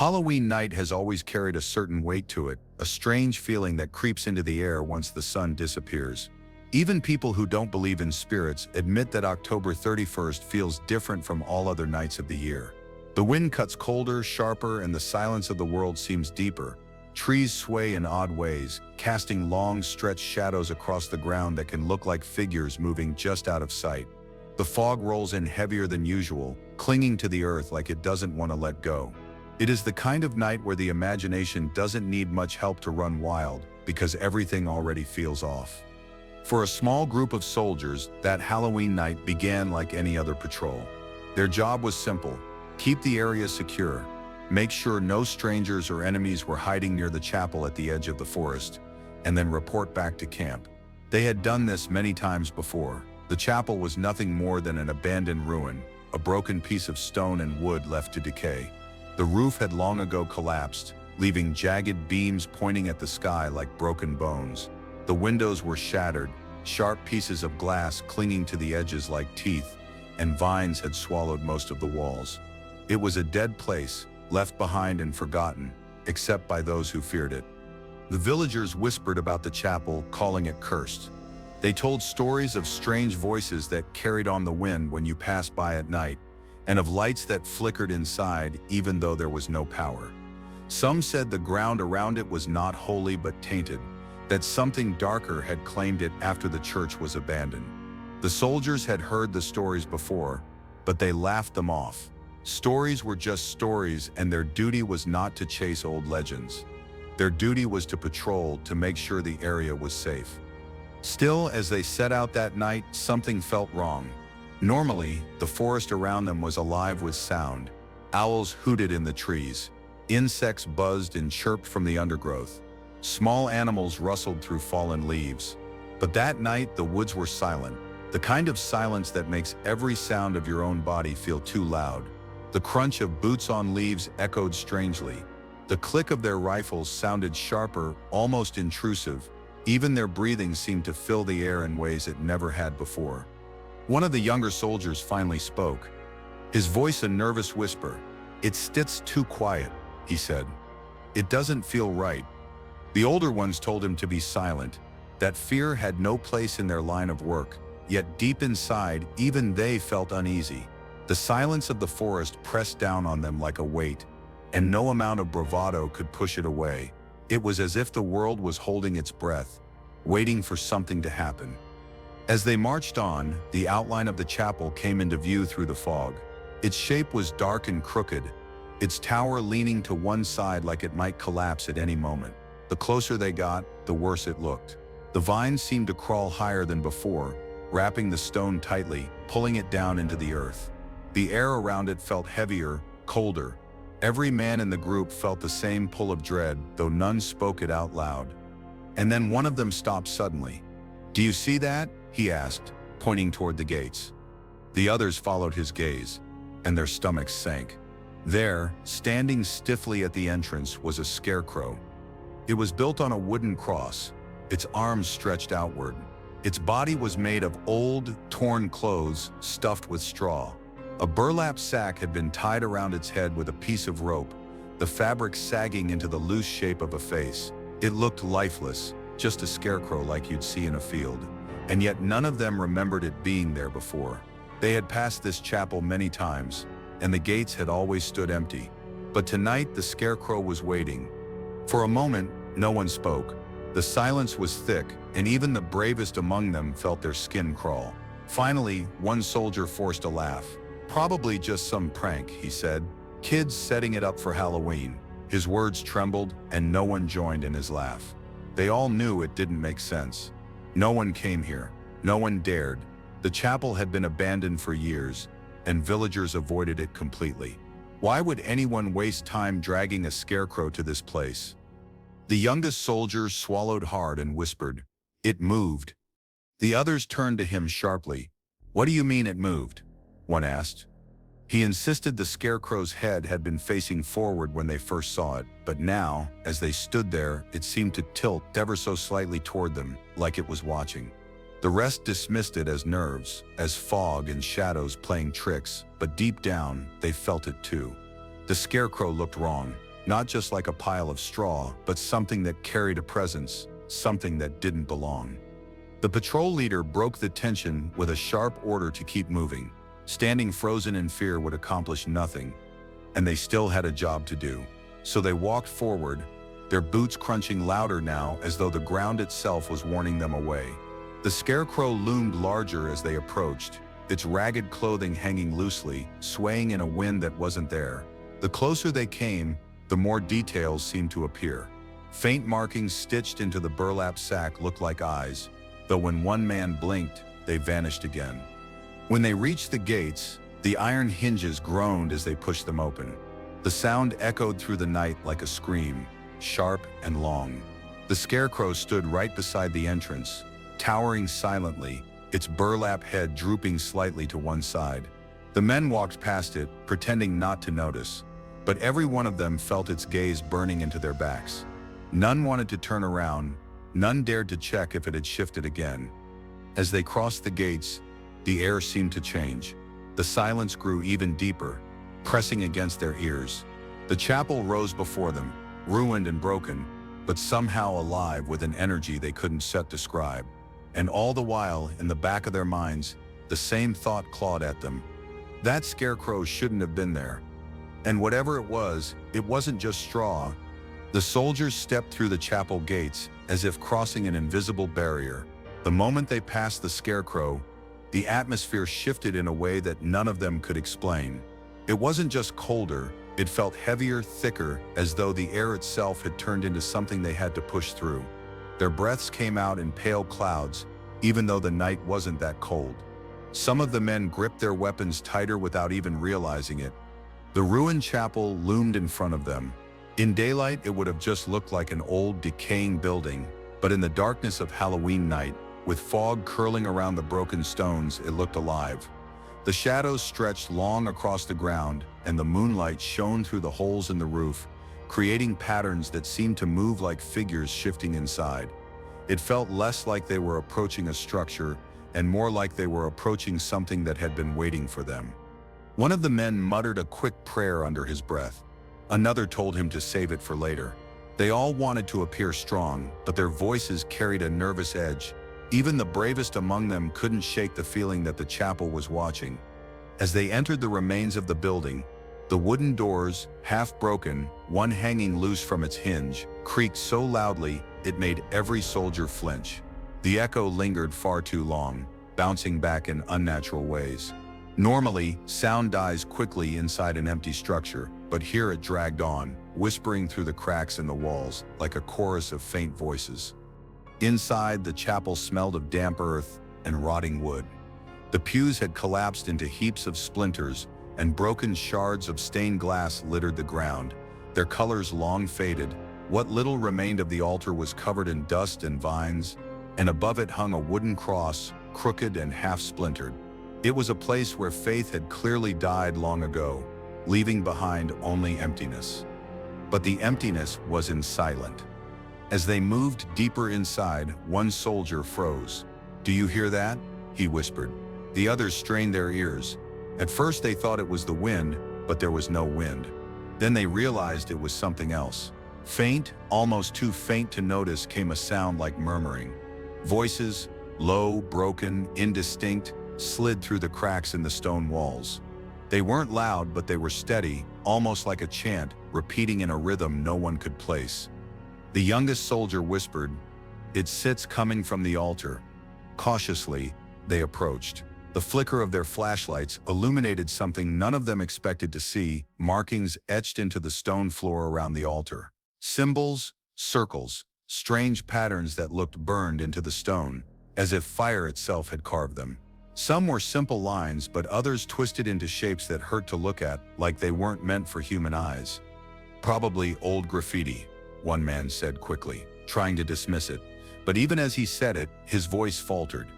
Halloween night has always carried a certain weight to it, a strange feeling that creeps into the air once the sun disappears. Even people who don't believe in spirits admit that October 31st feels different from all other nights of the year. The wind cuts colder, sharper, and the silence of the world seems deeper. Trees sway in odd ways, casting long, stretched shadows across the ground that can look like figures moving just out of sight. The fog rolls in heavier than usual, clinging to the earth like it doesn't want to let go. It is the kind of night where the imagination doesn't need much help to run wild, because everything already feels off. For a small group of soldiers, that Halloween night began like any other patrol. Their job was simple: keep the area secure, make sure no strangers or enemies were hiding near the chapel at the edge of the forest, and then report back to camp. They had done this many times before. The chapel was nothing more than an abandoned ruin, a broken piece of stone and wood left to decay. The roof had long ago collapsed, leaving jagged beams pointing at the sky like broken bones. The windows were shattered, sharp pieces of glass clinging to the edges like teeth, and vines had swallowed most of the walls. It was a dead place, left behind and forgotten, except by those who feared it. The villagers whispered about the chapel, calling it cursed. They told stories of strange voices that carried on the wind when you passed by at night, and of lights that flickered inside even though there was no power. Some said the ground around it was not holy but tainted, that something darker had claimed it after the church was abandoned. The soldiers had heard the stories before, but they laughed them off. Stories were just stories, and their duty was not to chase old legends. Their duty was to patrol, to make sure the area was safe. Still, as they set out that night, something felt wrong. Normally, the forest around them was alive with sound. Owls hooted in the trees. Insects buzzed and chirped from the undergrowth. Small animals rustled through fallen leaves. But that night, the woods were silent. The kind of silence that makes every sound of your own body feel too loud. The crunch of boots on leaves echoed strangely. The click of their rifles sounded sharper, almost intrusive. Even their breathing seemed to fill the air in ways it never had before. One of the younger soldiers finally spoke. His voice a nervous whisper. "It's too quiet," he said. "It doesn't feel right." The older ones told him to be silent, that fear had no place in their line of work, yet deep inside, even they felt uneasy. The silence of the forest pressed down on them like a weight, and no amount of bravado could push it away. It was as if the world was holding its breath, waiting for something to happen. As they marched on, the outline of the chapel came into view through the fog. Its shape was dark and crooked, its tower leaning to one side like it might collapse at any moment. The closer they got, the worse it looked. The vines seemed to crawl higher than before, wrapping the stone tightly, pulling it down into the earth. The air around it felt heavier, colder. Every man in the group felt the same pull of dread, though none spoke it out loud. And then one of them stopped suddenly. "Do you see that?" he asked, pointing toward the gates. The others followed his gaze, and their stomachs sank. There, standing stiffly at the entrance, was a scarecrow. It was built on a wooden cross, its arms stretched outward. Its body was made of old, torn clothes stuffed with straw. A burlap sack had been tied around its head with a piece of rope, the fabric sagging into the loose shape of a face. It looked lifeless, just a scarecrow like you'd see in a field. And yet none of them remembered it being there before. They had passed this chapel many times, and the gates had always stood empty. But tonight the scarecrow was waiting. For a moment, no one spoke. The silence was thick, and even the bravest among them felt their skin crawl. Finally, one soldier forced a laugh. "Probably just some prank," he said. "Kids setting it up for Halloween." His words trembled, and no one joined in his laugh. They all knew it didn't make sense. No one came here. No one dared. The chapel had been abandoned for years, and villagers avoided it completely. Why would anyone waste time dragging a scarecrow to this place? The youngest soldier swallowed hard and whispered, "It moved." The others turned to him sharply. "What do you mean it moved?" one asked. He insisted the scarecrow's head had been facing forward when they first saw it, but now, as they stood there, it seemed to tilt ever so slightly toward them, like it was watching. The rest dismissed it as nerves, as fog and shadows playing tricks, but deep down, they felt it too. The scarecrow looked wrong. not just like a pile of straw, but something that carried a presence, something that didn't belong. The patrol leader broke the tension with a sharp order to keep moving. Standing frozen in fear would accomplish nothing, and they still had a job to do. So they walked forward, their boots crunching louder now as though the ground itself was warning them away. The Scarecrow loomed larger as they approached, its ragged clothing hanging loosely, swaying in a wind that wasn't there. The closer they came, the more details seemed to appear. Faint markings stitched into the burlap sack looked like eyes, though when one man blinked, they vanished again. When they reached the gates, the iron hinges groaned as they pushed them open. The sound echoed through the night like a scream, sharp and long. The Scarecrow stood right beside the entrance, towering silently, its burlap head drooping slightly to one side. The men walked past it, pretending not to notice, but every one of them felt its gaze burning into their backs. None wanted to turn around, none dared to check if it had shifted again. As they crossed the gates, the air seemed to change. The silence grew even deeper, pressing against their ears. The chapel rose before them, ruined and broken, but somehow alive with an energy they couldn't describe. And all the while, in the back of their minds, the same thought clawed at them. That Scarecrow shouldn't have been there. And whatever it wasn't just straw. The soldiers stepped through the chapel gates as if crossing an invisible barrier. The moment they passed the Scarecrow, the atmosphere shifted in a way that none of them could explain. It wasn't just colder, it felt heavier, thicker, as though the air itself had turned into something they had to push through. Their breaths came out in pale clouds, even though the night wasn't that cold. Some of the men gripped their weapons tighter without even realizing it. The ruined chapel loomed in front of them. In daylight, it would have just looked like an old, decaying building, but in the darkness of Halloween night, with fog curling around the broken stones, it looked alive. The shadows stretched long across the ground, and the moonlight shone through the holes in the roof, creating patterns that seemed to move like figures shifting inside. It felt less like they were approaching a structure, and more like they were approaching something that had been waiting for them. One of the men muttered a quick prayer under his breath. Another told him to save it for later. They all wanted to appear strong, but their voices carried a nervous edge. Even the bravest among them couldn't shake the feeling that the chapel was watching. As they entered the remains of the building, the wooden doors, half broken, one hanging loose from its hinge, creaked so loudly it made every soldier flinch. The echo lingered far too long, bouncing back in unnatural ways. Normally, sound dies quickly inside an empty structure, but here it dragged on, whispering through the cracks in the walls like a chorus of faint voices. Inside, the chapel smelled of damp earth and rotting wood. The pews had collapsed into heaps of splinters, and broken shards of stained glass littered the ground, their colors long faded. What little remained of the altar was covered in dust and vines, and above it hung a wooden cross, crooked and half-splintered. It was a place where faith had clearly died long ago, leaving behind only emptiness. But the emptiness wasn't silent. As they moved deeper inside, one soldier froze. "Do you hear that?" he whispered. The others strained their ears. At first they thought it was the wind, but there was no wind. Then they realized it was something else. Faint, almost too faint to notice, came a sound like murmuring. Voices, low, broken, indistinct, slid through the cracks in the stone walls. They weren't loud, but they were steady, almost like a chant, repeating in a rhythm no one could place. The youngest soldier whispered, "It sits coming from the altar." Cautiously, they approached. The flicker of their flashlights illuminated something none of them expected to see, markings etched into the stone floor around the altar. Symbols, circles, strange patterns that looked burned into the stone, as if fire itself had carved them. Some were simple lines, but others twisted into shapes that hurt to look at, like they weren't meant for human eyes. "Probably old graffiti," one man said quickly, trying to dismiss it. But even as he said it, his voice faltered.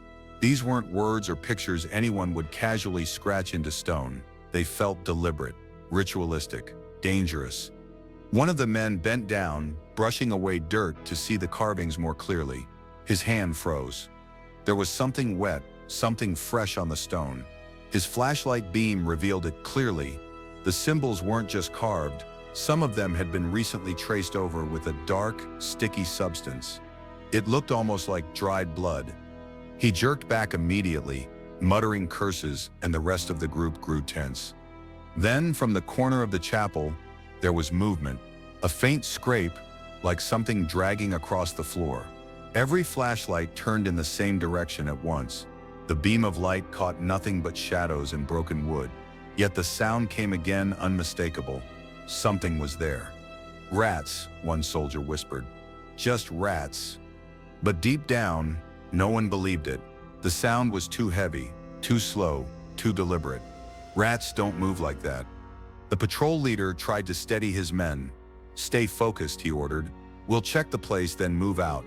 These weren't words or pictures anyone would casually scratch into stone. They felt deliberate, ritualistic, dangerous. One of the men bent down, brushing away dirt to see the carvings more clearly. His hand froze. There was something wet, something fresh on the stone. His flashlight beam revealed it clearly. The symbols weren't just carved, Some of them had been recently traced over with a dark, sticky substance. It looked almost like dried blood. He jerked back immediately, muttering curses, and the rest of the group grew tense. Then, from the corner of the chapel, there was movement. A faint scrape, like something dragging across the floor. Every flashlight turned in the same direction at once. The beam of light caught nothing but shadows and broken wood. Yet the sound came again, unmistakable. Something was there. "Rats," one soldier whispered. "Just rats." But deep down, no one believed it. The sound was too heavy, too slow, too deliberate. Rats don't move like that. The patrol leader tried to steady his men. "Stay focused," he ordered. "We'll check the place, then move out."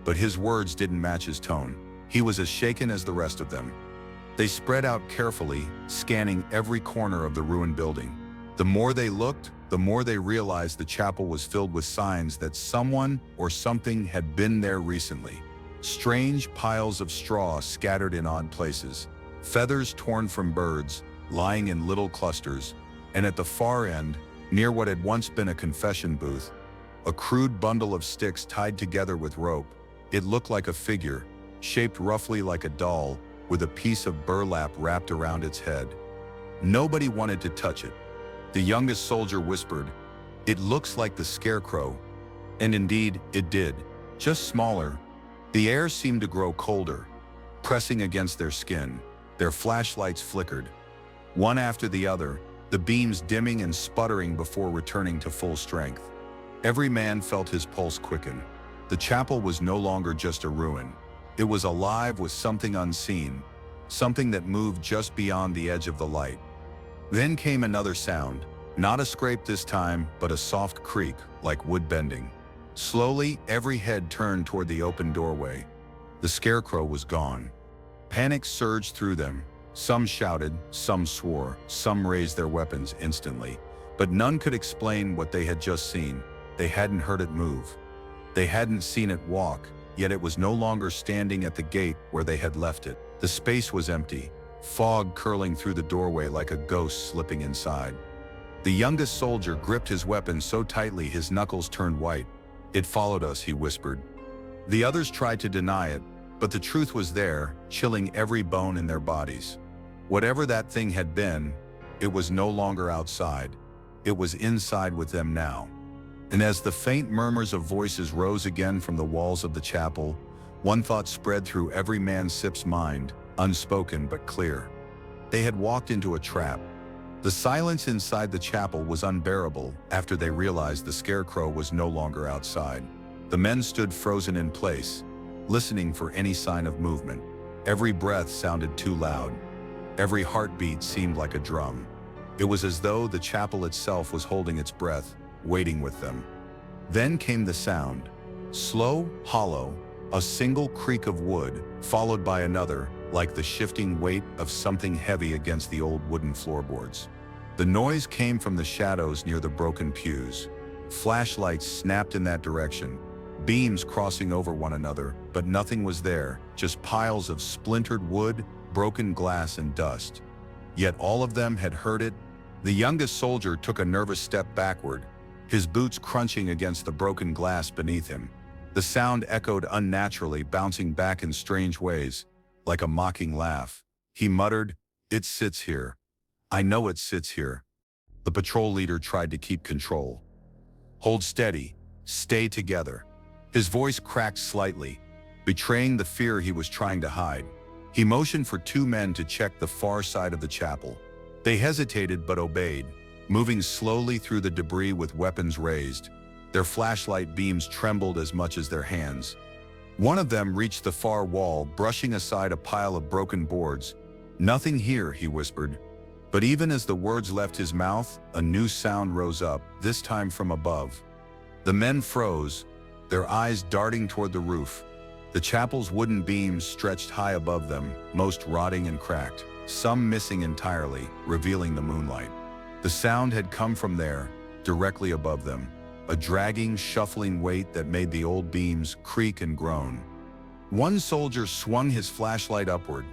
But his words didn't match his tone. He was as shaken as the rest of them. They spread out carefully, scanning every corner of the ruined building. The more they looked, the more they realized the chapel was filled with signs that someone or something had been there recently. Strange piles of straw scattered in odd places, feathers torn from birds, lying in little clusters, and at the far end, near what had once been a confession booth, a crude bundle of sticks tied together with rope. It looked like a figure, shaped roughly like a doll, with a piece of burlap wrapped around its head. Nobody wanted to touch it. The youngest soldier whispered, "It looks like the Scarecrow." And indeed, it did, just smaller. The air seemed to grow colder, pressing against their skin. Their flashlights flickered. One after the other, the beams dimming and sputtering before returning to full strength. Every man felt his pulse quicken. The chapel was no longer just a ruin. It was alive with something unseen, something that moved just beyond the edge of the light. Then came another sound, not a scrape this time, but a soft creak, like wood bending. Slowly, every head turned toward the open doorway. The Scarecrow was gone. Panic surged through them. Some shouted, some swore, some raised their weapons instantly. But none could explain what they had just seen. They hadn't heard it move. They hadn't seen it walk, yet it was no longer standing at the gate where they had left it. The space was empty, fog curling through the doorway like a ghost slipping inside. The youngest soldier gripped his weapon so tightly his knuckles turned white. "It followed us," he whispered. The others tried to deny it, but the truth was there, chilling every bone in their bodies. Whatever that thing had been, it was no longer outside. It was inside with them now. And as the faint murmurs of voices rose again from the walls of the chapel, one thought spread through every man-sip's mind, unspoken but clear. They had walked into a trap. The silence inside the chapel was unbearable after they realized the Scarecrow was no longer outside. The men stood frozen in place, listening for any sign of movement. Every breath sounded too loud. Every heartbeat seemed like a drum. It was as though the chapel itself was holding its breath, waiting with them. Then came the sound. Slow, hollow, a single creak of wood, followed by another, like the shifting weight of something heavy against the old wooden floorboards. The noise came from the shadows near the broken pews. Flashlights snapped in that direction, beams crossing over one another, but nothing was there, just piles of splintered wood, broken glass, and dust. Yet all of them had heard it. The youngest soldier took a nervous step backward, his boots crunching against the broken glass beneath him. The sound echoed unnaturally, bouncing back in strange ways, like a mocking laugh. He muttered, "It sits here. I know it sits here." The patrol leader tried to keep control. "Hold steady. Stay together." His voice cracked slightly, betraying the fear he was trying to hide. He motioned for two men to check the far side of the chapel. They hesitated but obeyed, moving slowly through the debris with weapons raised. Their flashlight beams trembled as much as their hands. One of them reached the far wall, brushing aside a pile of broken boards. "Nothing here," he whispered. But even as the words left his mouth, a new sound rose up, this time from above. The men froze, their eyes darting toward the roof. The chapel's wooden beams stretched high above them, most rotting and cracked, some missing entirely, revealing the moonlight. The sound had come from there, directly above them, a dragging, shuffling weight that made the old beams creak and groan. One soldier swung his flashlight upward,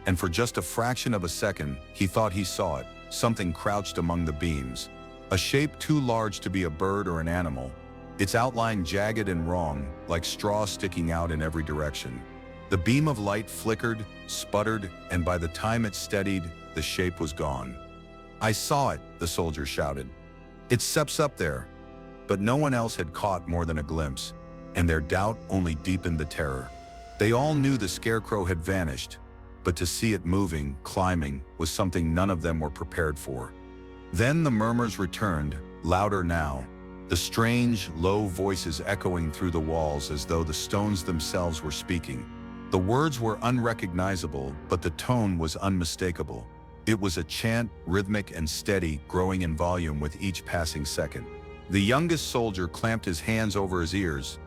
and for just a fraction of a second, he thought he saw it, something crouched among the beams. A shape too large to be a bird or an animal, its outline jagged and wrong, like straw sticking out in every direction. The beam of light flickered, sputtered, and by the time it steadied, the shape was gone. "I saw it," the soldier shouted. "It steps up there." But no one else had caught more than a glimpse, and their doubt only deepened the terror. They all knew the Scarecrow had vanished, but to see it moving, climbing, was something none of them were prepared for. Then the murmurs returned, louder now, the strange, low voices echoing through the walls as though the stones themselves were speaking. The words were unrecognizable, but the tone was unmistakable. It was a chant, rhythmic and steady, growing in volume with each passing second. The youngest soldier clamped his hands over his ears.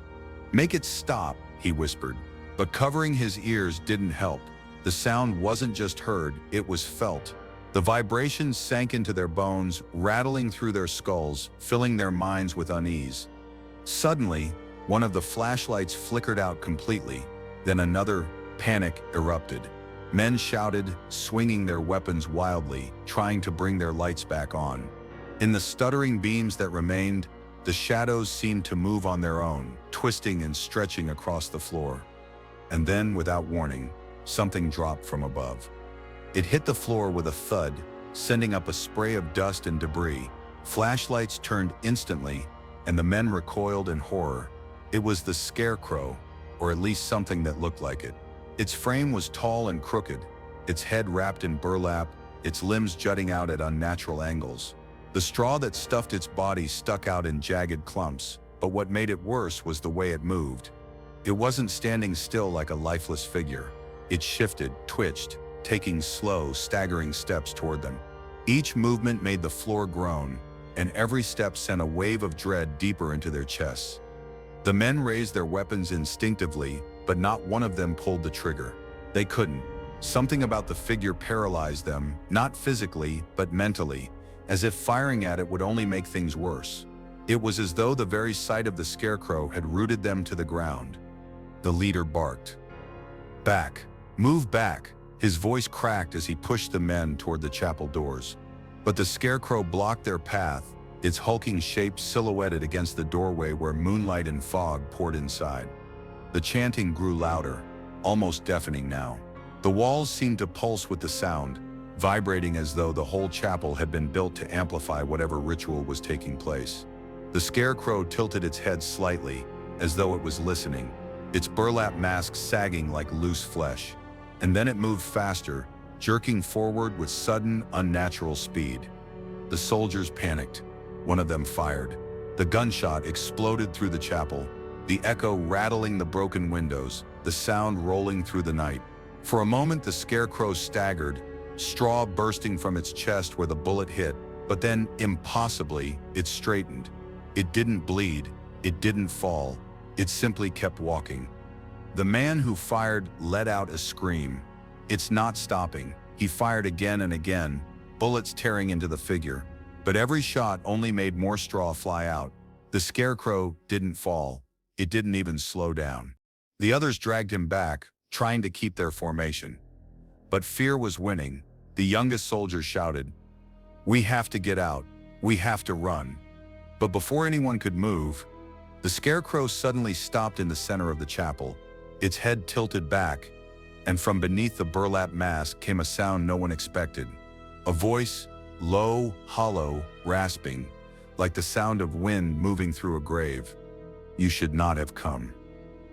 "Make it stop," he whispered. But covering his ears didn't help. The sound wasn't just heard, it was felt. The vibrations sank into their bones, rattling through their skulls, filling their minds with unease. Suddenly, one of the flashlights flickered out completely. Then another. Panic erupted. Men shouted, swinging their weapons wildly, trying to bring their lights back on. In the stuttering beams that remained, the shadows seemed to move on their own, twisting and stretching across the floor. And then, without warning, something dropped from above. It hit the floor with a thud, sending up a spray of dust and debris. Flashlights turned instantly, and the men recoiled in horror. It was the Scarecrow, or at least something that looked like it. Its frame was tall and crooked, its head wrapped in burlap, its limbs jutting out at unnatural angles. The straw that stuffed its body stuck out in jagged clumps, but what made it worse was the way it moved. It wasn't standing still like a lifeless figure. It shifted, twitched, taking slow, staggering steps toward them. Each movement made the floor groan, and every step sent a wave of dread deeper into their chests. The men raised their weapons instinctively, but not one of them pulled the trigger. They couldn't. Something about the figure paralyzed them, not physically, but mentally, as if firing at it would only make things worse. It was as though the very sight of the Scarecrow had rooted them to the ground. The leader barked. "Back! Move back!" His voice cracked as he pushed the men toward the chapel doors. But the Scarecrow blocked their path, its hulking shape silhouetted against the doorway where moonlight and fog poured inside. The chanting grew louder, almost deafening now. The walls seemed to pulse with the sound, vibrating as though the whole chapel had been built to amplify whatever ritual was taking place. The Scarecrow tilted its head slightly, as though it was listening, its burlap mask sagging like loose flesh. And then it moved faster, jerking forward with sudden, unnatural speed. The soldiers panicked. One of them fired. The gunshot exploded through the chapel, the echo rattling the broken windows, the sound rolling through the night. For a moment the Scarecrow staggered, straw bursting from its chest where the bullet hit, but then, impossibly, it straightened. It didn't bleed, it didn't fall, it simply kept walking. The man who fired let out a scream. "It's not stopping." He fired again and again, bullets tearing into the figure. But every shot only made more straw fly out. The Scarecrow didn't fall. It didn't even slow down. The others dragged him back, trying to keep their formation. But fear was winning. The youngest soldier shouted, "We have to get out. We have to run." But before anyone could move, the Scarecrow suddenly stopped in the center of the chapel, its head tilted back, and from beneath the burlap mask came a sound no one expected. A voice, low, hollow, rasping, like the sound of wind moving through a grave. "You should not have come."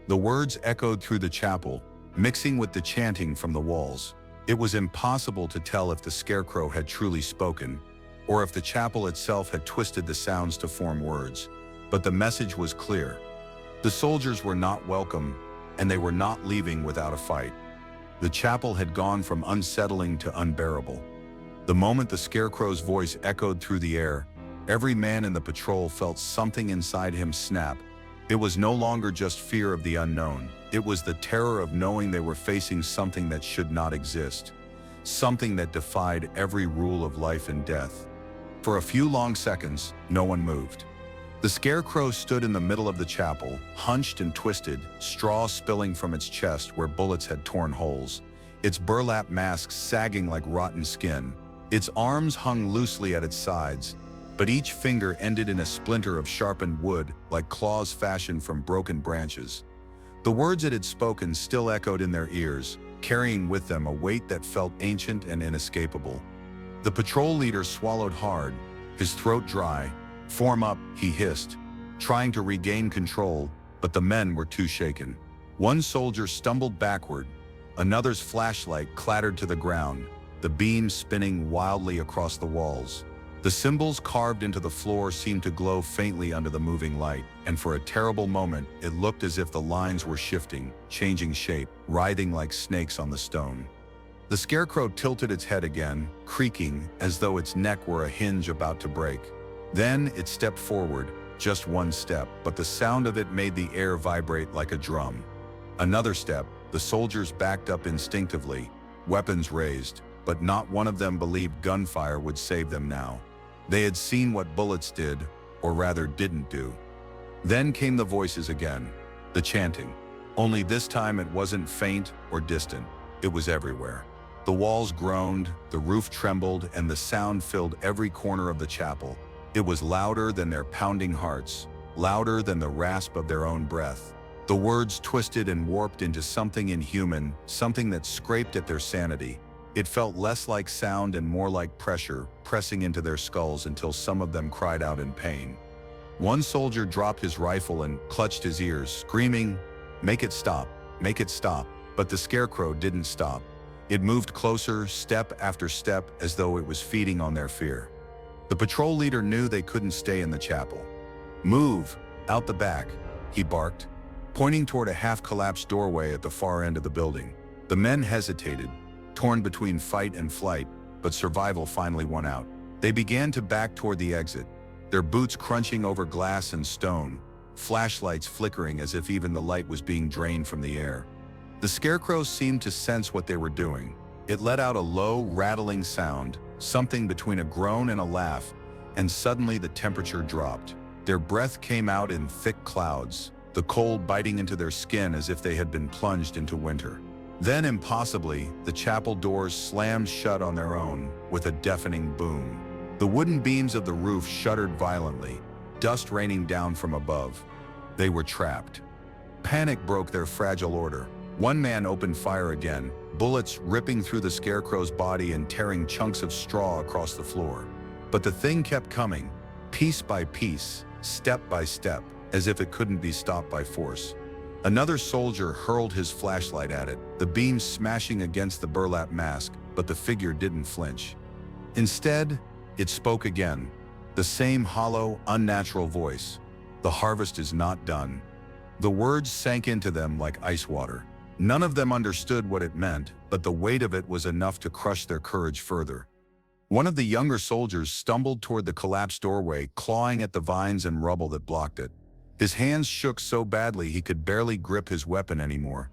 The words echoed through the chapel, mixing with the chanting from the walls. It was impossible to tell if the Scarecrow had truly spoken, or if the chapel itself had twisted the sounds to form words. But the message was clear. The soldiers were not welcome, and they were not leaving without a fight. The chapel had gone from unsettling to unbearable. The moment the Scarecrow's voice echoed through the air, every man in the patrol felt something inside him snap. It was no longer just fear of the unknown. It was the terror of knowing they were facing something that should not exist, something that defied every rule of life and death. For a few long seconds, no one moved. The Scarecrow stood in the middle of the chapel, hunched and twisted, straw spilling from its chest where bullets had torn holes, its burlap mask sagging like rotten skin. Its arms hung loosely at its sides, but each finger ended in a splinter of sharpened wood, like claws fashioned from broken branches. The words it had spoken still echoed in their ears, carrying with them a weight that felt ancient and inescapable. The patrol leader swallowed hard, his throat dry. "Form up," he hissed, trying to regain control, but the men were too shaken. One soldier stumbled backward. Another's flashlight clattered to the ground, the beam spinning wildly across the walls. The symbols carved into the floor seemed to glow faintly under the moving light, and for a terrible moment, it looked as if the lines were shifting, changing shape, writhing like snakes on the stone. The Scarecrow tilted its head again, creaking as though its neck were a hinge about to break. Then it stepped forward, just one step, but the sound of it made the air vibrate like a drum. Another step, the soldiers backed up instinctively, weapons raised, but not one of them believed gunfire would save them now. They had seen what bullets did, or rather didn't do. Then came the voices again, the chanting. Only this time it wasn't faint or distant, it was everywhere. The walls groaned, the roof trembled, and the sound filled every corner of the chapel. It was louder than their pounding hearts, louder than the rasp of their own breath. The words twisted and warped into something inhuman, something that scraped at their sanity. It felt less like sound and more like pressure, pressing into their skulls until some of them cried out in pain. One soldier dropped his rifle and clutched his ears, screaming, "Make it stop, make it stop." But the Scarecrow didn't stop. It moved closer, step after step, as though it was feeding on their fear. The patrol leader knew they couldn't stay in the chapel. "Move, out the back," he barked, pointing toward a half-collapsed doorway at the far end of the building. The men hesitated, torn between fight and flight, but survival finally won out. They began to back toward the exit, their boots crunching over glass and stone, flashlights flickering as if even the light was being drained from the air. The Scarecrow seemed to sense what they were doing. It let out a low, rattling sound, something between a groan and a laugh, and suddenly the temperature dropped. Their breath came out in thick clouds, the cold biting into their skin as if they had been plunged into winter. Then, impossibly, the chapel doors slammed shut on their own, with a deafening boom. The wooden beams of the roof shuddered violently, dust raining down from above. They were trapped. Panic broke their fragile order. One man opened fire again, bullets ripping through the Scarecrow's body and tearing chunks of straw across the floor. But the thing kept coming, piece by piece, step by step, as if it couldn't be stopped by force. Another soldier hurled his flashlight at it, the beam smashing against the burlap mask, but the figure didn't flinch. Instead, it spoke again, the same hollow, unnatural voice. "The harvest is not done." The words sank into them like ice water. None of them understood what it meant, but the weight of it was enough to crush their courage further. One of the younger soldiers stumbled toward the collapsed doorway, clawing at the vines and rubble that blocked it. His hands shook so badly he could barely grip his weapon anymore.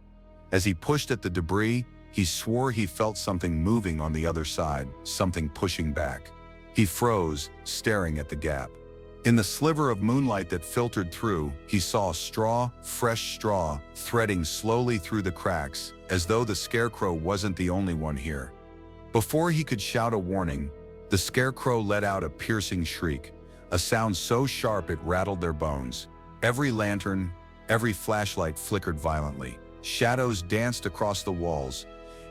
As he pushed at the debris, he swore he felt something moving on the other side, something pushing back. He froze, staring at the gap. In the sliver of moonlight that filtered through, he saw straw, fresh straw, threading slowly through the cracks, as though the Scarecrow wasn't the only one here. Before he could shout a warning, the Scarecrow let out a piercing shriek, a sound so sharp it rattled their bones. Every lantern, every flashlight flickered violently. Shadows danced across the walls,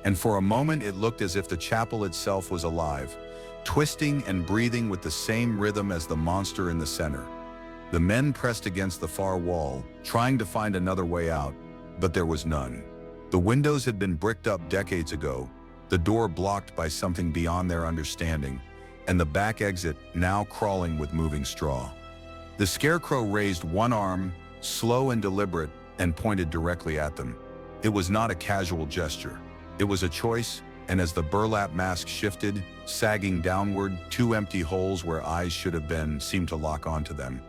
and for a moment it looked as if the chapel itself was alive, twisting and breathing with the same rhythm as the monster in the center. The men pressed against the far wall, trying to find another way out, but there was none. The windows had been bricked up decades ago, the door blocked by something beyond their understanding, and the back exit now crawling with moving straw. The Scarecrow raised one arm, slow and deliberate, and pointed directly at them. It was not a casual gesture. It was a choice, and as the burlap mask shifted, sagging downward, two empty holes where eyes should have been seemed to lock onto them,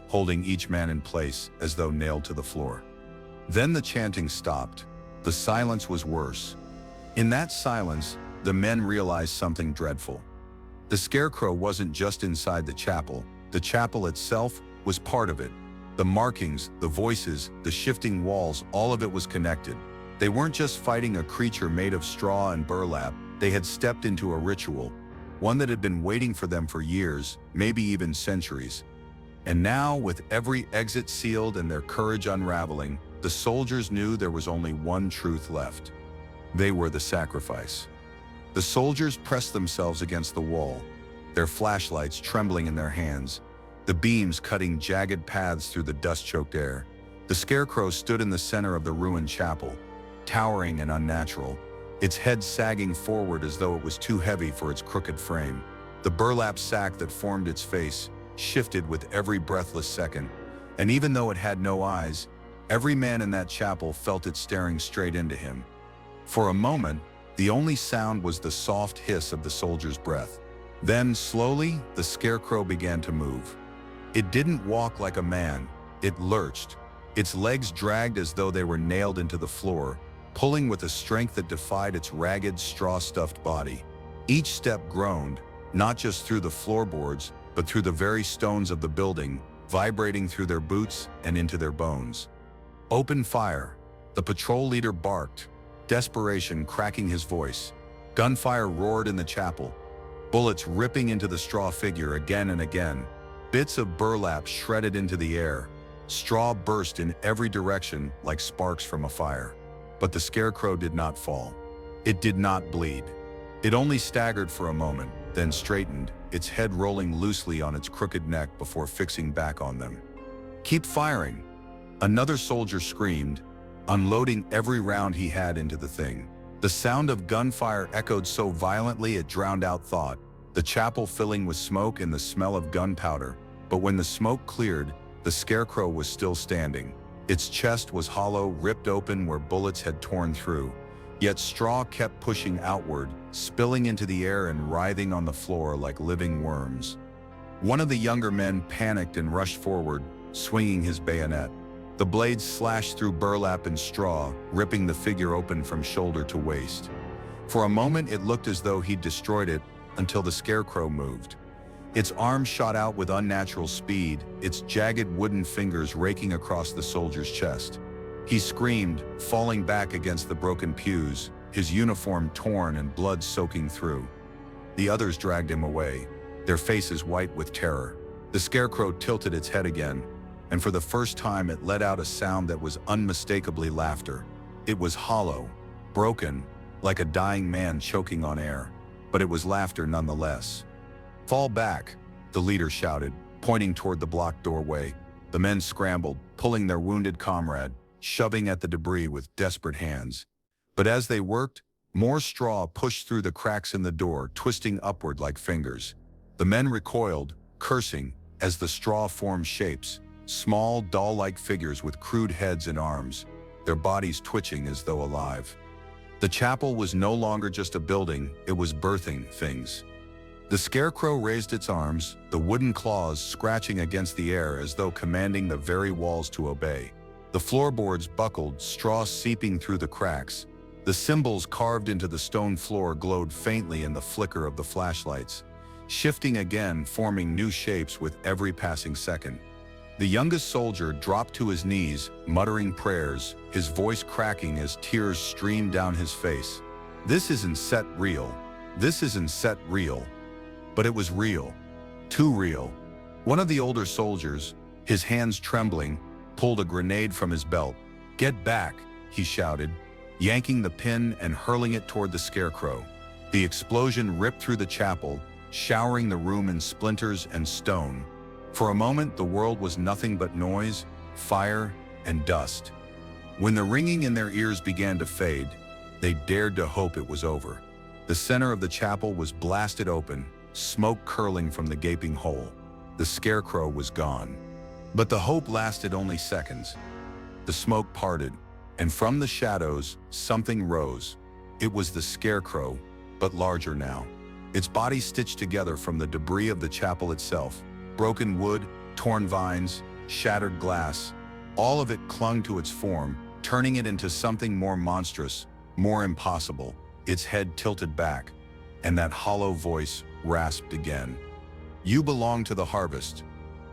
holding each man in place as though nailed to the floor. Then the chanting stopped. The silence was worse. In that silence, the men realized something dreadful. The Scarecrow wasn't just inside the chapel itself was part of it. The markings, the voices, the shifting walls, all of it was connected. They weren't just fighting a creature made of straw and burlap, they had stepped into a ritual. one that had been waiting for them for years, maybe even centuries. And now, with every exit sealed and their courage unraveling, the soldiers knew there was only one truth left. They were the sacrifice. The soldiers pressed themselves against the wall, their flashlights trembling in their hands, the beams cutting jagged paths through the dust-choked air. The Scarecrow stood in the center of the ruined chapel, towering and unnatural, its head sagging forward as though it was too heavy for its crooked frame. The burlap sack that formed its face shifted with every breathless second, and even though it had no eyes, every man in that chapel felt it staring straight into him. For a moment, the only sound was the soft hiss of the soldier's breath. Then, slowly, the Scarecrow began to move. It didn't walk like a man, it lurched. Its legs dragged as though they were nailed into the floor, pulling with a strength that defied its ragged, straw-stuffed body. Each step groaned, not just through the floorboards, but through the very stones of the building, vibrating through their boots and into their bones. "Open fire," the patrol leader barked, desperation cracking his voice. Gunfire roared in the chapel, bullets ripping into the straw figure again and again. Bits of burlap shredded into the air. Straw burst in every direction like sparks from a fire. But the Scarecrow did not fall. It did not bleed. It only staggered for a moment, then straightened, its head rolling loosely on its crooked neck before fixing back on them. "Keep firing," another soldier screamed, unloading every round he had into the thing. The sound of gunfire echoed so violently it drowned out thought, the chapel filling with smoke and the smell of gunpowder. But when the smoke cleared, the Scarecrow was still standing. Its chest was hollow, ripped open where bullets had torn through. Yet straw kept pushing outward, spilling into the air and writhing on the floor like living worms. One of the younger men panicked and rushed forward, swinging his bayonet. The blade slashed through burlap and straw, ripping the figure open from shoulder to waist. For a moment it looked as though he'd destroyed it, until the Scarecrow moved. Its arms shot out with unnatural speed, its jagged wooden fingers raking across the soldier's chest. He screamed, falling back against the broken pews, his uniform torn and blood soaking through. The others dragged him away, their faces white with terror. The Scarecrow tilted its head again, and for the first time it let out a sound that was unmistakably laughter. It was hollow, broken, like a dying man choking on air, but it was laughter nonetheless. "Fall back," the leader shouted, pointing toward the blocked doorway. The men scrambled, pulling their wounded comrade, shoving at the debris with desperate hands. But as they worked, more straw pushed through the cracks in the door, twisting upward like fingers. The men recoiled, cursing, as the straw formed shapes, small, doll-like figures with crude heads and arms, their bodies twitching as though alive. The chapel was no longer just a building, it was birthing things. The Scarecrow raised its arms, the wooden claws scratching against the air as though commanding the very walls to obey. The floorboards buckled, straw seeping through the cracks. The symbols carved into the stone floor glowed faintly in the flicker of the flashlights, shifting again, forming new shapes with every passing second. The youngest soldier dropped to his knees, muttering prayers, his voice cracking as tears streamed down his face. "This isn't set real. This isn't set real." But it was real. Too real. One of the older soldiers, his hands trembling, pulled a grenade from his belt. "Get back," he shouted, yanking the pin and hurling it toward the Scarecrow. The explosion ripped through the chapel, showering the room in splinters and stone. For a moment, the world was nothing but noise, fire, and dust. When the ringing in their ears began to fade, they dared to hope it was over. The center of the chapel was blasted open, smoke curling from the gaping hole. The Scarecrow was gone. But the hope lasted only seconds. The smoke parted, and from the shadows, something rose. It was the Scarecrow, but larger now. Its body stitched together from the debris of the chapel itself. Broken wood, torn vines, shattered glass. All of it clung to its form, turning it into something more monstrous, more impossible. Its head tilted back, and that hollow voice rasped again. "You belong to the harvest."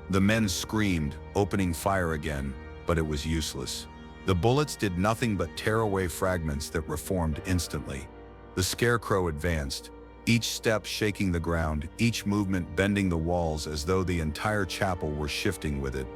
The men screamed, opening fire again, but it was useless. The bullets did nothing but tear away fragments that reformed instantly. The Scarecrow advanced, each step shaking the ground, each movement bending the walls as though the entire chapel were shifting with it.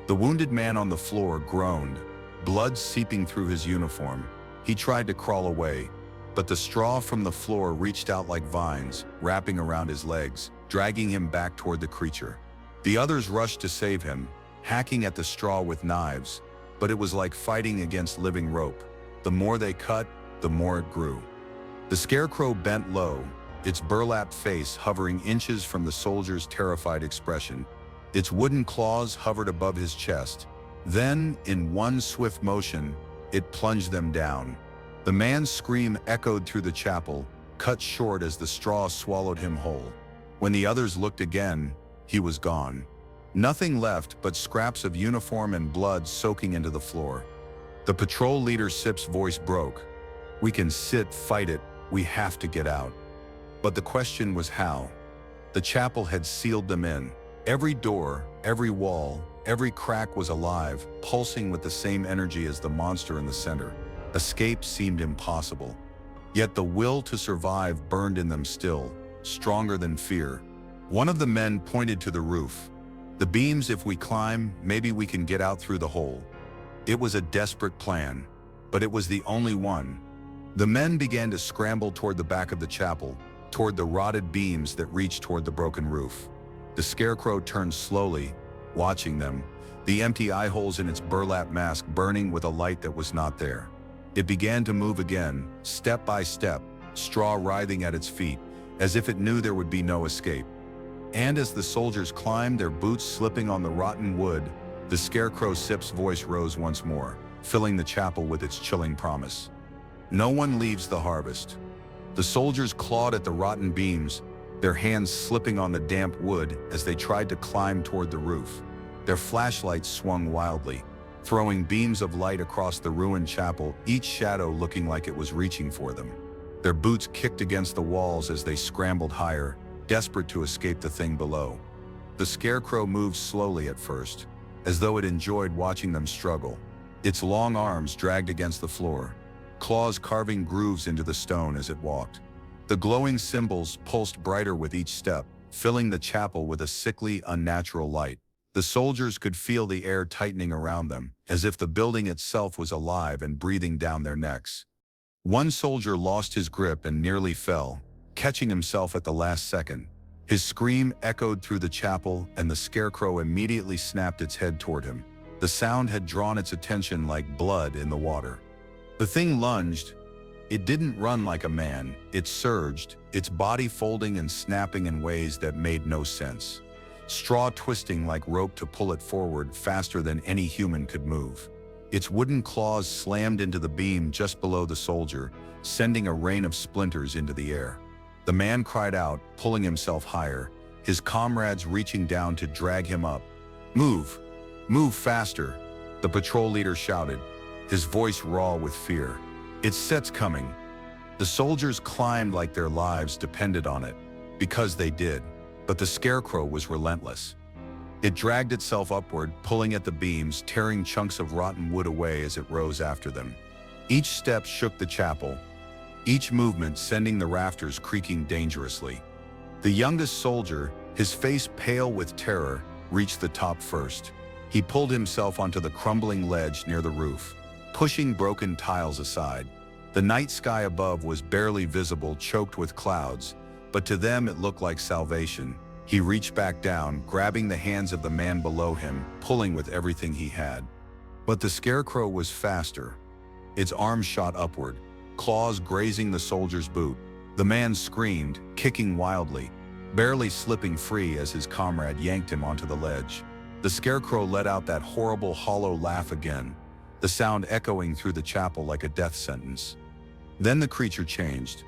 The wounded man on the floor groaned, blood seeping through his uniform. He tried to crawl away, but the straw from the floor reached out like vines, wrapping around his legs, dragging him back toward the creature. The others rushed to save him, hacking at the straw with knives, but it was like fighting against living rope. The more they cut, the more it grew. The Scarecrow bent low, its burlap face hovering inches from the soldier's terrified expression. Its wooden claws hovered above his chest. Then, in one swift motion, it plunged them down. The man's scream echoed through the chapel, cut short as the straw swallowed him whole. When the others looked again, he was gone. Nothing left but scraps of uniform and blood soaking into the floor. The patrol leader Sip's voice broke. "We can fight it, we have to get out." But the question was how. The chapel had sealed them in. Every door, every wall, every crack was alive, pulsing with the same energy as the monster in the center. Escape seemed impossible. Yet the will to survive burned in them still, stronger than fear. One of the men pointed to the roof. "The beams, if we climb, maybe we can get out through the hole." It was a desperate plan, but it was the only one. The men began to scramble toward the back of the chapel, toward the rotted beams that reached toward the broken roof. The Scarecrow turned slowly, watching them, the empty eye holes in its burlap mask burning with a light that was not there. It began to move again, step by step, straw writhing at its feet, as if it knew there would be no escape. And as the soldiers climbed, their boots slipping on the rotten wood, the Scarecrow Sip's voice rose once more, filling the chapel with its chilling promise. "No one leaves the harvest." The soldiers clawed at the rotten beams, their hands slipping on the damp wood as they tried to climb toward the roof. Their flashlights swung wildly, throwing beams of light across the ruined chapel, each shadow looking like it was reaching for them. Their boots kicked against the walls as they scrambled higher, desperate to escape the thing below. The Scarecrow moved slowly at first, as though it enjoyed watching them struggle. Its long arms dragged against the floor, claws carving grooves into the stone as it walked. The glowing symbols pulsed brighter with each step, filling the chapel with a sickly, unnatural light. The soldiers could feel the air tightening around them, as if the building itself was alive and breathing down their necks. One soldier lost his grip and nearly fell, catching himself at the last second. His scream echoed through the chapel, and the Scarecrow immediately snapped its head toward him. The sound had drawn its attention like blood in the water. The thing lunged. It didn't run like a man, it surged, its body folding and snapping in ways that made no sense. Straw twisting like rope to pull it forward faster than any human could move. Its wooden claws slammed into the beam just below the soldier, sending a rain of splinters into the air. The man cried out, pulling himself higher, his comrades reaching down to drag him up. "Move! Move faster!" the patrol leader shouted, his voice raw with fear. "It's coming." The soldiers climbed like their lives depended on it, because they did, but the Scarecrow was relentless. It dragged itself upward, pulling at the beams, tearing chunks of rotten wood away as it rose after them. Each step shook the chapel, each movement sending the rafters creaking dangerously. The youngest soldier, his face pale with terror, reached the top first. He pulled himself onto the crumbling ledge near the roof, pushing broken tiles aside. The night sky above was barely visible, choked with clouds, but to them it looked like salvation. He reached back down, grabbing the hands of the man below him, pulling with everything he had. But the Scarecrow was faster. Its arms shot upward, claws grazing the soldier's boot. The man screamed, kicking wildly, barely slipping free as his comrade yanked him onto the ledge. The Scarecrow let out that horrible hollow laugh again, the sound echoing through the chapel like a death sentence. Then the creature changed.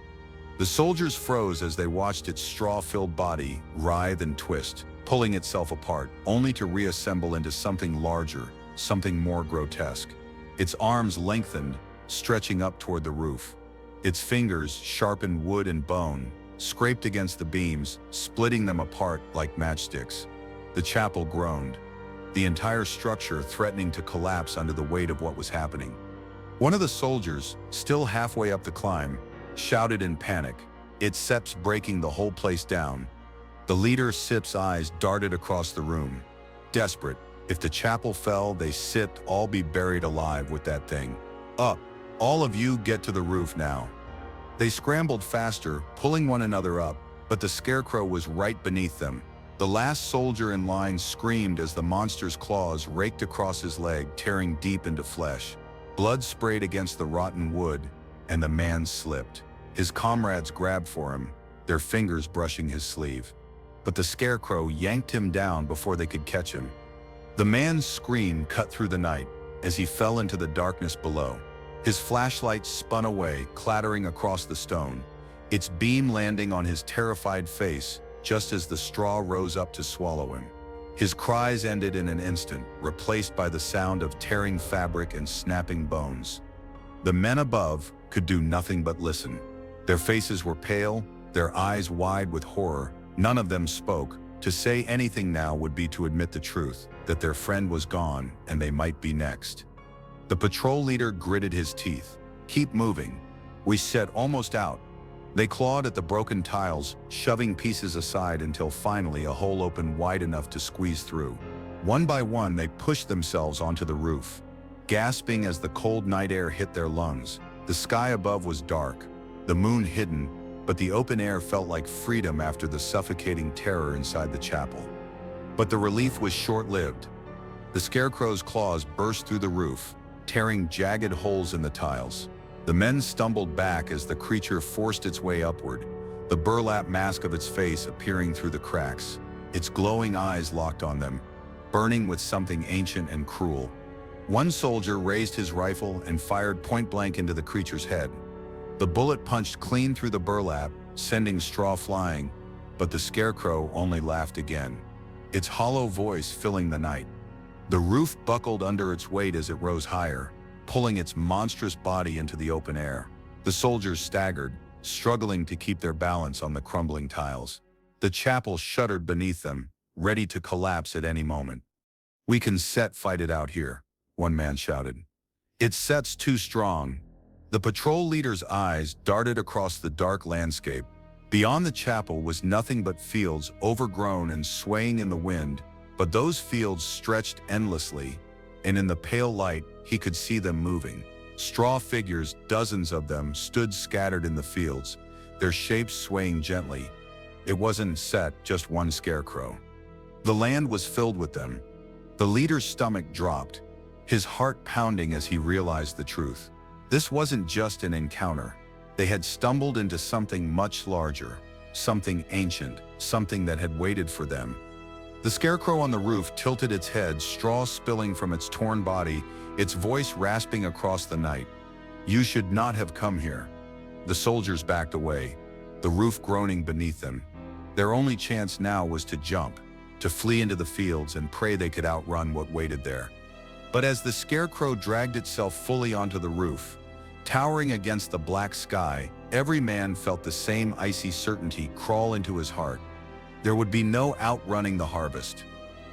The soldiers froze as they watched its straw-filled body writhe and twist, pulling itself apart, only to reassemble into something larger, something more grotesque. Its arms lengthened, stretching up toward the roof. Its fingers, sharpened wood and bone, scraped against the beams, splitting them apart like matchsticks. The chapel groaned, the entire structure threatening to collapse under the weight of what was happening. One of the soldiers, still halfway up the climb, shouted in panic, It seeps breaking the whole place down. The leader Sip's eyes darted across the room. Desperate, if the chapel fell, they Sipped all be buried alive with that thing. Up, all of you get to the roof now. They scrambled faster, pulling one another up, but the Scarecrow was right beneath them. The last soldier in line screamed as the monster's claws raked across his leg, tearing deep into flesh. Blood sprayed against the rotten wood, and the man slipped. His comrades grabbed for him, their fingers brushing his sleeve. But the Scarecrow yanked him down before they could catch him. The man's scream cut through the night as he fell into the darkness below. His flashlight spun away, clattering across the stone, its beam landing on his terrified face just as the straw rose up to swallow him. His cries ended in an instant, replaced by the sound of tearing fabric and snapping bones. The men above could do nothing but listen. Their faces were pale, their eyes wide with horror. None of them spoke. To say anything now would be to admit the truth, that their friend was gone and they might be next. The patrol leader gritted his teeth. Keep moving. We set almost out. They clawed at the broken tiles, shoving pieces aside until finally a hole opened wide enough to squeeze through. One by one, they pushed themselves onto the roof, gasping as the cold night air hit their lungs. The sky above was dark, the moon hidden, but the open air felt like freedom after the suffocating terror inside the chapel. But the relief was short-lived. The Scarecrow's claws burst through the roof, tearing jagged holes in the tiles. The men stumbled back as the creature forced its way upward, the burlap mask of its face appearing through the cracks, its glowing eyes locked on them, burning with something ancient and cruel. One soldier raised his rifle and fired point-blank into the creature's head. The bullet punched clean through the burlap, sending straw flying, but the Scarecrow only laughed again, its hollow voice filling the night. The roof buckled under its weight as it rose higher, pulling its monstrous body into the open air. The soldiers staggered, struggling to keep their balance on the crumbling tiles. The chapel shuddered beneath them, ready to collapse at any moment. "We can fight it out here," one man shouted. "It sets too strong." The patrol leader's eyes darted across the dark landscape. Beyond the chapel was nothing but fields overgrown and swaying in the wind, but those fields stretched endlessly, and in the pale light, he could see them moving. Straw figures, dozens of them, stood scattered in the fields, their shapes swaying gently. It wasn't just one Scarecrow. The land was filled with them. The leader's stomach dropped, his heart pounding as he realized the truth. This wasn't just an encounter. They had stumbled into something much larger, something ancient, something that had waited for them. The Scarecrow on the roof tilted its head, straw spilling from its torn body, its voice rasping across the night. "You should not have come here." The soldiers backed away, the roof groaning beneath them. Their only chance now was to jump, to flee into the fields and pray they could outrun what waited there. But as the Scarecrow dragged itself fully onto the roof, towering against the black sky, every man felt the same icy certainty crawl into his heart. There would be no outrunning the harvest.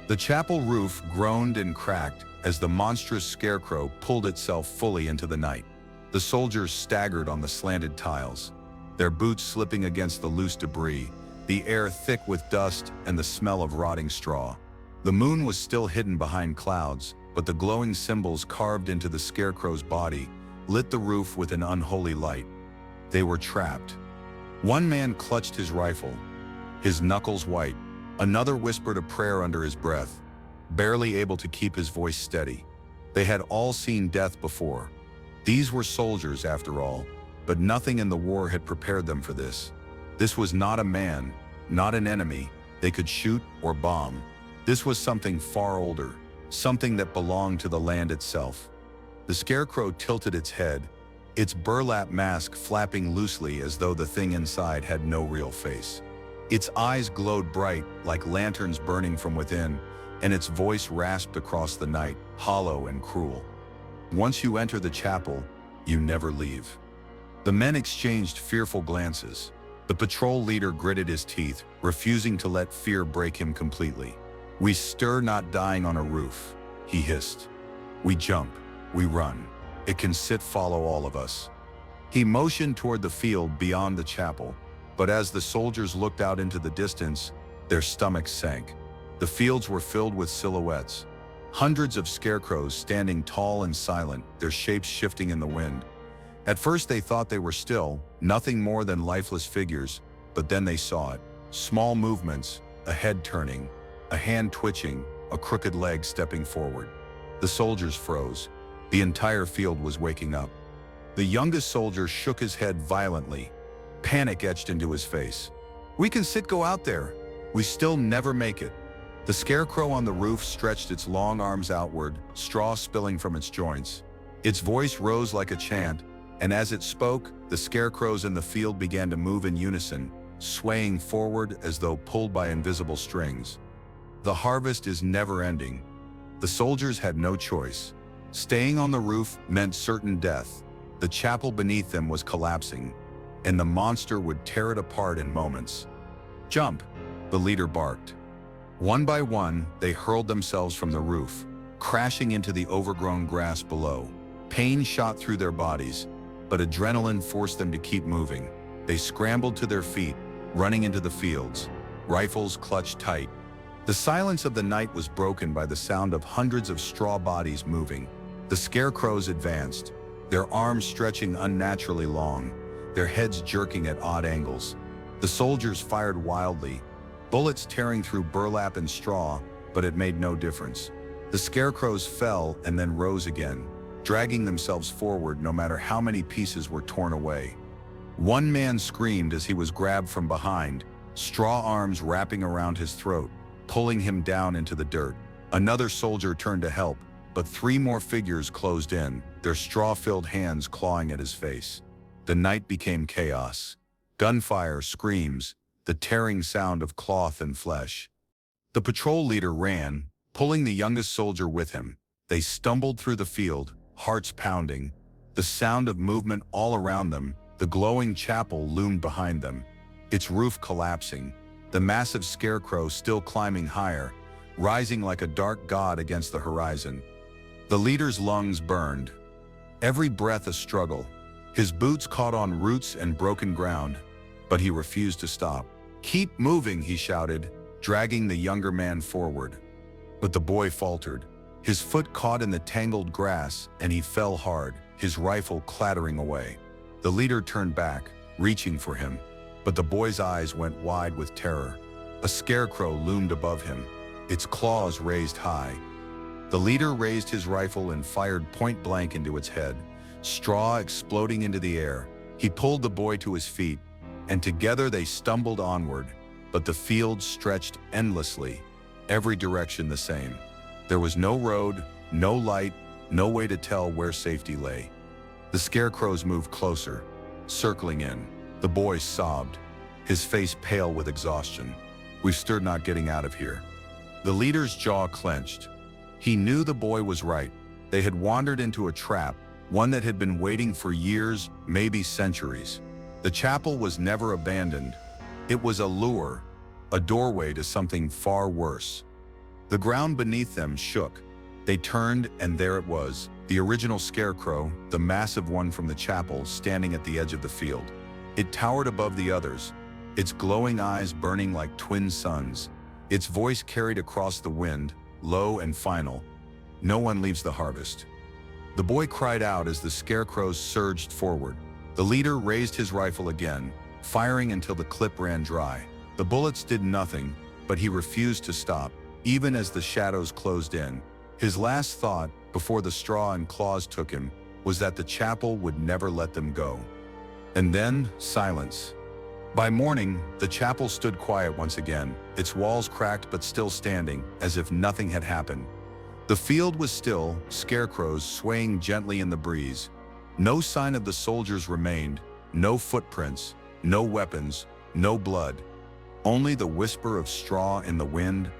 The chapel roof groaned and cracked as the monstrous Scarecrow pulled itself fully into the night. The soldiers staggered on the slanted tiles, their boots slipping against the loose debris, the air thick with dust and the smell of rotting straw. The moon was still hidden behind clouds, but the glowing symbols carved into the Scarecrow's body lit the roof with an unholy light. They were trapped. One man clutched his rifle, his knuckles white. Another whispered a prayer under his breath, barely able to keep his voice steady. They had all seen death before. These were soldiers, after all, but nothing in the war had prepared them for this. This was not a man, not an enemy they could shoot or bomb. This was something far older, something that belonged to the land itself. The Scarecrow tilted its head, its burlap mask flapping loosely as though the thing inside had no real face. Its eyes glowed bright, like lanterns burning from within, and its voice rasped across the night, hollow and cruel. "Once you enter the chapel, you never leave." The men exchanged fearful glances. The patrol leader gritted his teeth, refusing to let fear break him completely. "We stir not dying on a roof," he hissed. "We jump, we run. It can follow all of us." He motioned toward the field beyond the chapel. But as the soldiers looked out into the distance, their stomachs sank. The fields were filled with silhouettes. Hundreds of scarecrows standing tall and silent, their shapes shifting in the wind. At first they thought they were still, nothing more than lifeless figures, but then they saw it. Small movements, a head turning, a hand twitching, a crooked leg stepping forward. The soldiers froze. The entire field was waking up. The youngest soldier shook his head violently. Panic etched into his face. "We can go out there. We still never make it." The scarecrow on the roof stretched its long arms outward, straw spilling from its joints. Its voice rose like a chant, and as it spoke, the scarecrows in the field began to move in unison, swaying forward as though pulled by invisible strings. The harvest is never ending. The soldiers had no choice. Staying on the roof meant certain death. The chapel beneath them was collapsing, and the monster would tear it apart in moments. "Jump!" the leader barked. One by one, they hurled themselves from the roof, crashing into the overgrown grass below. Pain shot through their bodies, but adrenaline forced them to keep moving. They scrambled to their feet, running into the fields, rifles clutched tight. The silence of the night was broken by the sound of hundreds of straw bodies moving. The scarecrows advanced, their arms stretching unnaturally long, their heads jerking at odd angles. The soldiers fired wildly, bullets tearing through burlap and straw, but it made no difference. The scarecrows fell and then rose again, dragging themselves forward no matter how many pieces were torn away. One man screamed as he was grabbed from behind, straw arms wrapping around his throat, pulling him down into the dirt. Another soldier turned to help, but 3 more figures closed in, their straw-filled hands clawing at his face. The night became chaos. Gunfire, screams, the tearing sound of cloth and flesh. The patrol leader ran, pulling the youngest soldier with him. They stumbled through the field, hearts pounding. The sound of movement all around them, the glowing chapel loomed behind them, its roof collapsing, the massive scarecrow still climbing higher, rising like a dark god against the horizon. The leader's lungs burned, every breath a struggle. His boots caught on roots and broken ground, but he refused to stop. "Keep moving," he shouted, dragging the younger man forward. But the boy faltered. His foot caught in the tangled grass, and he fell hard, his rifle clattering away. The leader turned back, reaching for him, but the boy's eyes went wide with terror. A scarecrow loomed above him, its claws raised high. The leader raised his rifle and fired point blank into its head, straw exploding into the air. He pulled the boy to his feet, and together they stumbled onward, but the field stretched endlessly, every direction the same. There was no road, no light, no way to tell where safety lay. The scarecrows moved closer, circling in. The boy sobbed, his face pale with exhaustion. "We've still not getting out of here." The leader's jaw clenched. He knew the boy was right. They had wandered into a trap, one that had been waiting for years, maybe centuries. The chapel was never abandoned. It was a lure, a doorway to something far worse. The ground beneath them shook. They turned, and there it was, the original scarecrow, the massive one from the chapel, standing at the edge of the field. It towered above the others, its glowing eyes burning like twin suns. Its voice carried across the wind, low and final. "No one leaves the harvest." The boy cried out as the scarecrows surged forward. The leader raised his rifle again, firing until the clip ran dry. The bullets did nothing, but he refused to stop, even as the shadows closed in. His last thought, before the straw and claws took him, was that the chapel would never let them go. And then, silence. By morning, the chapel stood quiet once again, its walls cracked but still standing, as if nothing had happened. The field was still, scarecrows swaying gently in the breeze. No sign of the soldiers remained, no footprints, no weapons, no blood. Only the whisper of straw in the wind,